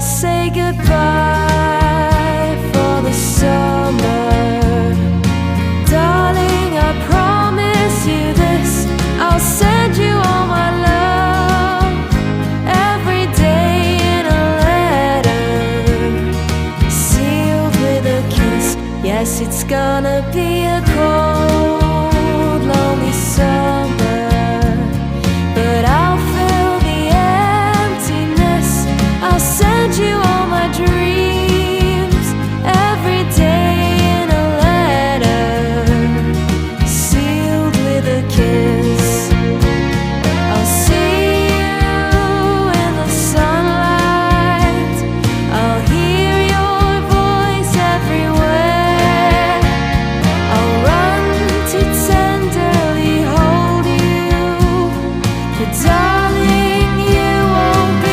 say goodbye for the summer. Darling, I promise you this, I'll send you all my love every day in a letter, sealed with a kiss. Yes, it's gonna be